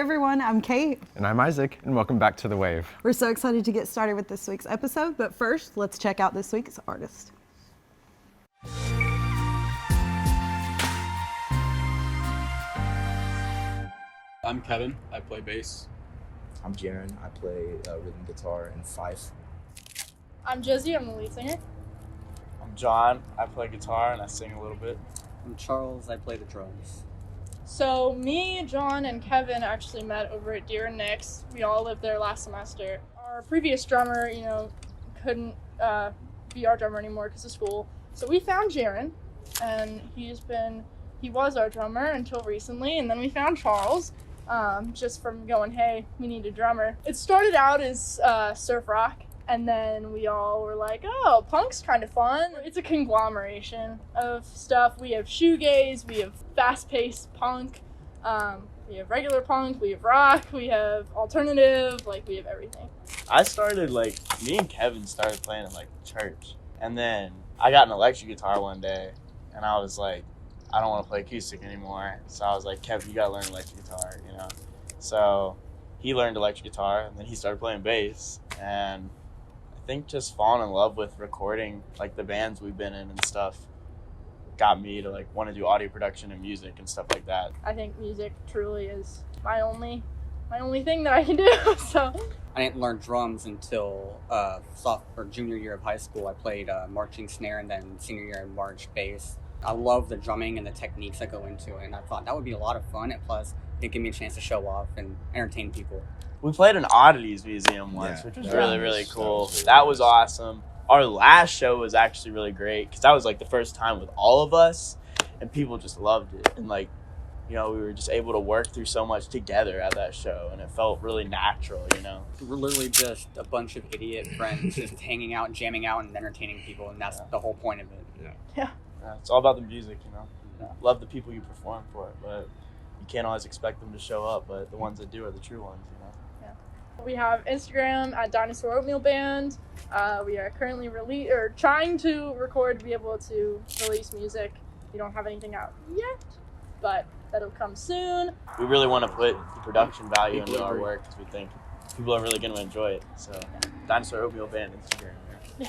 everyone, I'm Kate. And I'm Isaac, and welcome back to The Wave. We're so excited to get started with this week's episode, but first, let's check out this week's artist. I'm Kevin, I play bass. I'm Jaren, I play rhythm guitar and fife. I'm Josie, I'm the lead singer. I'm John, I play guitar and I sing a little bit. I'm Charles, I play the drums. So me, John, and Kevin actually met over at Deer and Nick's. We all lived there last semester. Our previous drummer, couldn't be our drummer anymore because of school. So we found Jaren, and he was our drummer until recently, and then we found Charles, just from going, hey, we need a drummer. It started out as surf rock, and then we all were like, oh, punk's kind of fun. It's a conglomeration of stuff. We have shoegaze, we have fast-paced punk, we have regular punk, we have rock, we have alternative, we have everything. Me and Kevin started playing at church, and then I got an electric guitar one day, and I was like, I don't want to play acoustic anymore. So I was like, Kevin, you gotta learn electric guitar, So he learned electric guitar, and then he started playing bass, and I think just falling in love with recording, the bands we've been in and stuff, got me to want to do audio production and music and stuff like that. I think music truly is my only thing that I can do. So I didn't learn drums until junior year of high school. I played marching snare, and then senior year I marched bass. I love the drumming and the techniques that go into it, and I thought that would be a lot of fun, and plus it gave me a chance to show off and entertain people. We played an Oddities museum once, which was really, really cool. That was awesome. Our last show was actually really great because that was the first time with all of us, and people just loved it. And we were just able to work through so much together at that show, and it felt really natural, We're literally just a bunch of idiot friends just hanging out, jamming out, and entertaining people, and that's the whole point of it. Yeah. It's all about the music, Love the people you perform for, but you can't always expect them to show up, but the ones that do are the true ones, We have Instagram at Dinosaur Oatmeal Band. We are currently trying to record to be able to release music. We don't have anything out yet, but that'll come soon. We really want to put the production value into our work because we think people are really going to enjoy it. So, Dinosaur Oatmeal Band Instagram. Yeah.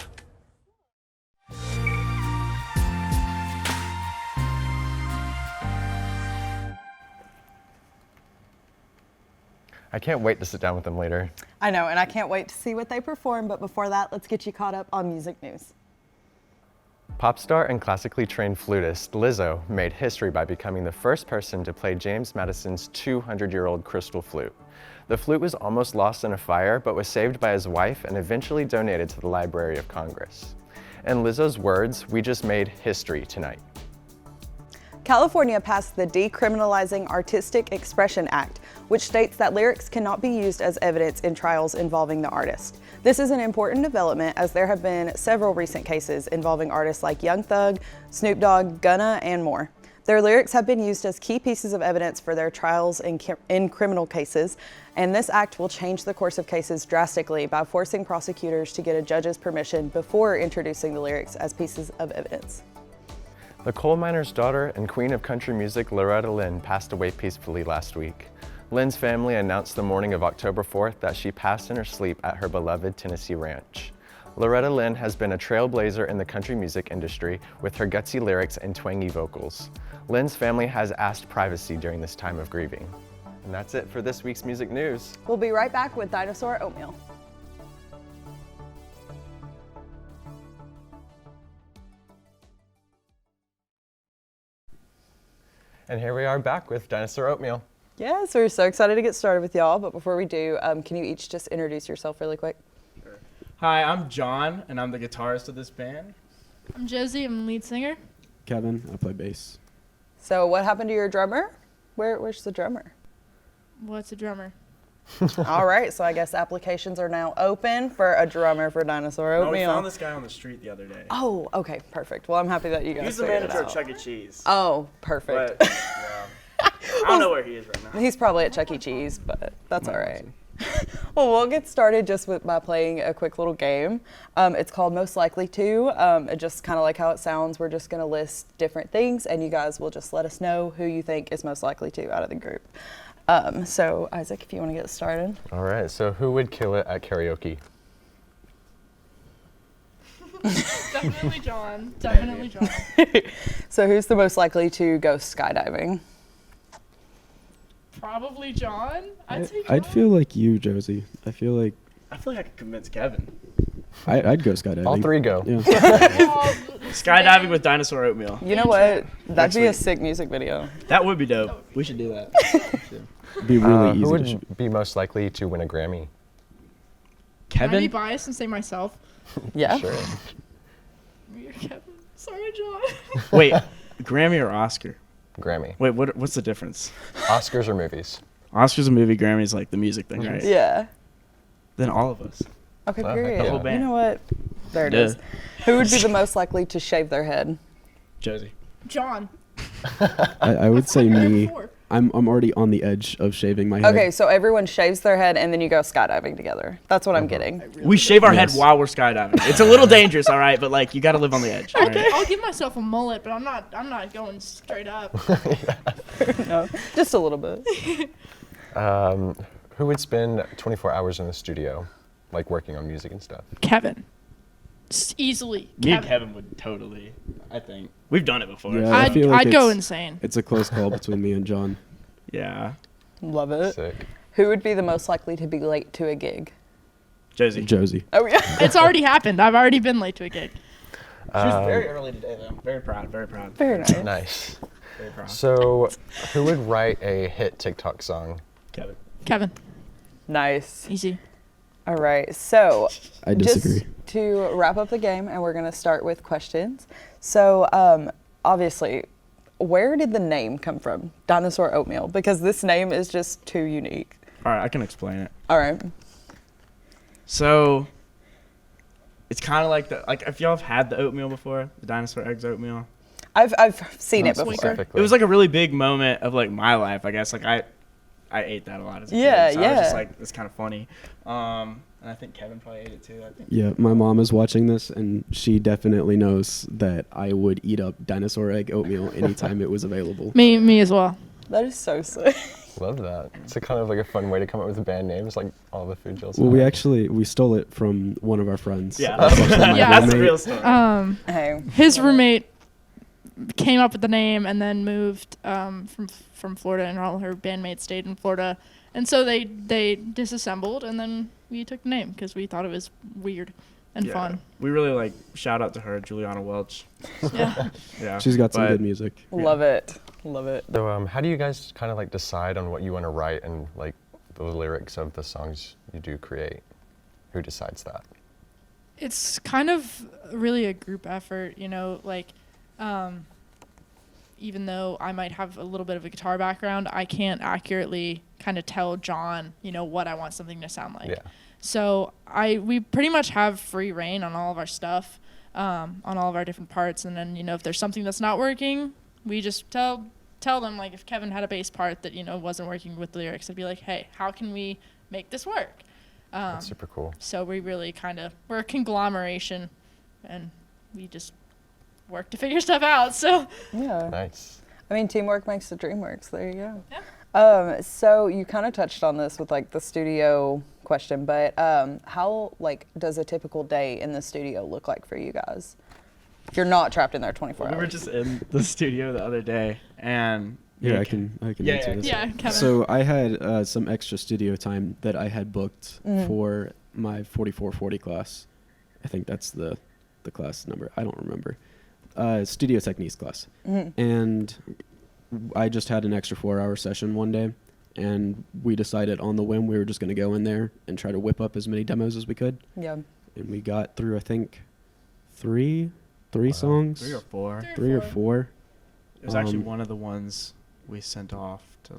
I can't wait to sit down with them later. I know, and I can't wait to see what they perform, but before that, let's get you caught up on music news. Pop star and classically trained flutist Lizzo made history by becoming the first person to play James Madison's 200-year-old crystal flute. The flute was almost lost in a fire, but was saved by his wife and eventually donated to the Library of Congress. In Lizzo's words, we just made history tonight. California passed the Decriminalizing Artistic Expression Act, which states that lyrics cannot be used as evidence in trials involving the artist. This is an important development as there have been several recent cases involving artists like Young Thug, Snoop Dogg, Gunna, and more. Their lyrics have been used as key pieces of evidence for their trials in criminal cases, and this act will change the course of cases drastically by forcing prosecutors to get a judge's permission before introducing the lyrics as pieces of evidence. The coal miner's daughter and queen of country music Loretta Lynn passed away peacefully last week. Lynn's family announced the morning of October 4th that she passed in her sleep at her beloved Tennessee ranch. Loretta Lynn has been a trailblazer in the country music industry with her gutsy lyrics and twangy vocals. Lynn's family has asked privacy during this time of grieving. And that's it for this week's music news. We'll be right back with Dinosaur Oatmeal. And here we are back with Dinosaur Oatmeal. Yes, we're so excited to get started with y'all, but before we do, can you each just introduce yourself really quick? Hi, I'm John, and I'm the guitarist of this band. I'm Josie, I'm the lead singer. Kevin, I play bass. So what happened to your drummer? Where's the drummer? What's a drummer? All right, so I guess applications are now open for a drummer for Dinosaur Oatmeal. No, we found this guy on the street the other day. Oh, okay, perfect. Well, I'm happy that you guys He's the figured it manager of out. Chuck E. Cheese. Oh, perfect. But, I don't know where he is right now. He's probably at Chuck E. Cheese, but that's all right. Well, we'll get started just by playing a quick little game. It's called Most Likely To. It just kind of like how it sounds. We're just going to list different things, and you guys will just let us know who you think is most likely to out of the group. So Isaac, if you want to get started. All right, so who would kill it at karaoke? Definitely John. Definitely John. So who's the most likely to go skydiving? Probably John. I'd say John. I'd feel like you, Josie. I feel like I feel like I could convince Kevin. I'd go skydiving. All three go. Yeah. Skydiving with Dinosaur Oatmeal. You know what? That'd Next be a week. sick music video. That would be dope. We should do that. Be really easy Who to would shoot. be most likely to win a Grammy? Can I be Kevin? biased and say myself? Yeah. Sure. Me or Kevin? Sorry, John. Wait, Grammy or Oscar? Grammy. Wait, what's the difference? Oscars or movies? Oscar's a movie, Grammy's like the music thing, right? Yeah. Then all of us. Okay, Well, period. the whole You band. know what? There it Duh. is. Who would be the most likely to shave their head? Josie. John. I would say I've heard me. before. I'm already on the edge of shaving my head. Okay, so everyone shaves their head and then you go skydiving together. That's what I'm getting. We shave our head Yes. while we're skydiving. It's a little dangerous, all right, but like you got to live on the edge. all right? I'll give myself a mullet, but I'm not going straight up. No, just a little bit. Who would spend 24 hours in the studio, like working on music and stuff? Kevin. Easily. Me and Kevin would totally. I think we've done it before. Yeah. I feel like I'd go it's- insane. It's a close call between me and John. Yeah. Love it. Sick. Who would be the most likely to be late to a gig? Josie. Josie. Oh yeah. It's already happened. I've already been late to a gig. She was very early today, though. Very proud. Very proud. Very nice. Nice. Very proud. So, who would write a hit TikTok song? Kevin. Kevin. Nice. Easy. All right. So I disagree. just to wrap up the game, and we're going to start with questions. So obviously, where did the name come from? Dinosaur Oatmeal, because this name is just too unique. All right, I can explain it. All right. So, it's kind of like if y'all have had the oatmeal before, the dinosaur eggs oatmeal. I've seen it Not before. specifically. It was like a really big moment of like my life, I guess. Like I ate that a lot as a Yeah, kid. So I was just yeah. like, it's kind of funny. And I think Kevin probably ate it too. I think. Yeah, my mom is watching this, and she definitely knows that I would eat up dinosaur egg oatmeal anytime it was available. Me as well. That is so sick. Love that. It's a kind of like a fun way to come up with a band name. It's like all the food Jill's Well, we had. actually we stole it from one of our friends. Yeah, My Yeah. that's the roommate. real story. Hey. His roommate came up with the name and then moved from Florida, and all her bandmates stayed in Florida, and so they disassembled, and then we took the name because we thought it was weird and Yeah. fun. We really like shout out to her, Juliana Welch. Yeah. Yeah, She's got some but good music. Love it. Love it. So, how do you guys kind of like decide on what you want to write and like the lyrics of the songs you do create? Who decides that? It's kind of really a group effort, like even though I might have a little bit of a guitar background, I can't accurately kind of tell John, what I want something to sound like. Yeah. So we pretty much have free reign on all of our stuff, on all of our different parts, and then, if there's something that's not working, we just tell them, like if Kevin had a bass part that, wasn't working with the lyrics, I'd be like, hey, how can we make this work? That's super cool. So we really we're a conglomeration, and we just work to figure stuff out. So Yeah. Nice. I mean, teamwork makes the dream work. So there you go. Yeah. So you kind of touched on this with like the studio question, but how does a typical day in the studio look like for you guys? If you're not trapped in there 24 we were hours. just in the studio the other day, and Yeah, I can Yeah, answer yeah, this. yeah, Kevin. So I had some extra studio time that I had booked for my 4440 class. I think that's the class number. I don't remember. Studio techniques class. And I just had an extra 4-hour session one day, and we decided on the whim we were just going to go in there and try to whip up as many demos as we could. Yeah. And we got through, I think, three songs. 3 or 4. Three or four. It was actually Um, one of the ones we sent off to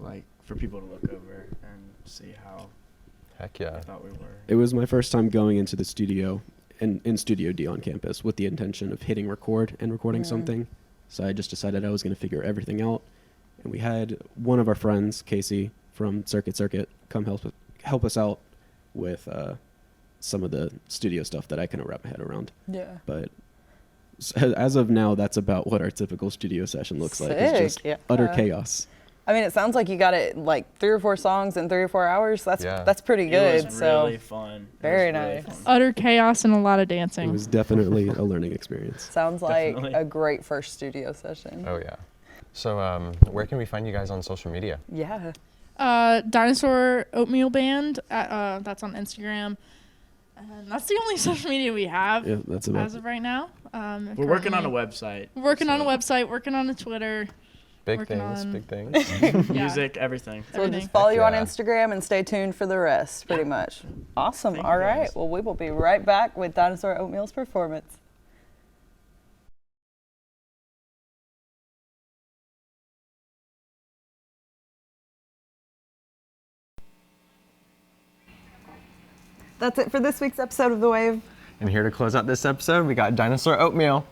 for people to look over and see how Heck yeah. I thought we were. It was my first time going into the studio in Studio D on campus with the intention of hitting record and recording something. So I just decided I was going to figure everything out. And we had one of our friends, Casey from Circuit, come help us out with some of the studio stuff that I couldn't wrap my head around. Yeah. But as of now, that's about what our typical studio session looks like. It's Sick, just yeah. utter chaos. I mean, it sounds like you got it like 3 or 4 songs in 3 or 4 hours. That's pretty good. It was so really fun. very It was really nice. fun. Utter chaos and a lot of It dancing. was definitely a learning experience. Sounds like Definitely. a great first studio session. Oh yeah. So where can we find you guys on social media? Yeah. Dinosaur Oatmeal Band. That's on Instagram. And that's the only social media we have Yeah, that's about as of right now. We're working on a website. Working on a website, working on a Twitter. Big Working things, on- big things. Yeah. Music, everything. So we'll Everything. just follow you on Yeah. Instagram and stay tuned for the rest, pretty much. Awesome. Thank All you, right. guys. Well, we will be right back with Dinosaur Oatmeal's performance. That's it for this week's episode of The Wave. And here to close out this episode, we got Dinosaur Oatmeal.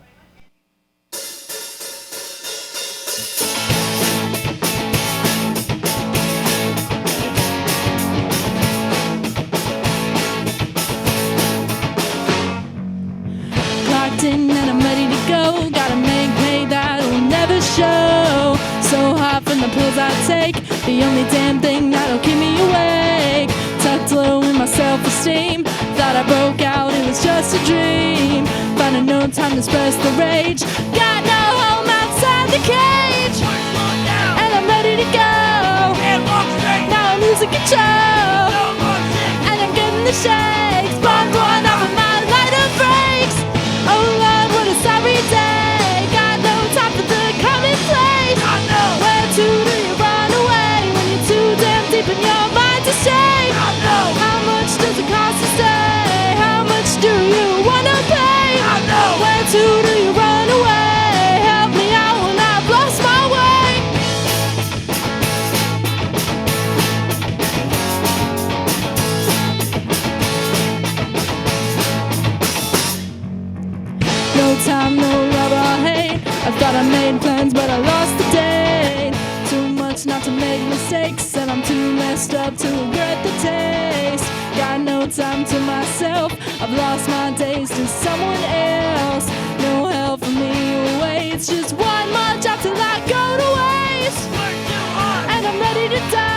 Clocked in and I'm ready to go. Gotta make hay that'll never show. So hot from the pills I take. The only damn thing that'll keep me awake. Tucked low in my self-esteem. Thought I broke out, it was just a dream. Finding no time to express the rage. Got no home outside the cage. And I'm ready to go. Now I'm losing control. And I'm getting the shakes. But one off of my lighter breaks. Oh Lord, what a sorry day. Got no time for the commonplace. Where to do you run away when you're too damn deep in your mind to stay? How much does it cost to stay? How much do you wanna pay? Where to do you run away? Help me out when I've lost my way. No time, no love or hate. I thought I made plans, but I lost the date. Too much not to make mistakes, and I'm too messed up to regret the taste. Got no time to myself. I've lost my days to someone else. No help for me awaits. Just one more job till I go to waste. And I'm ready to die.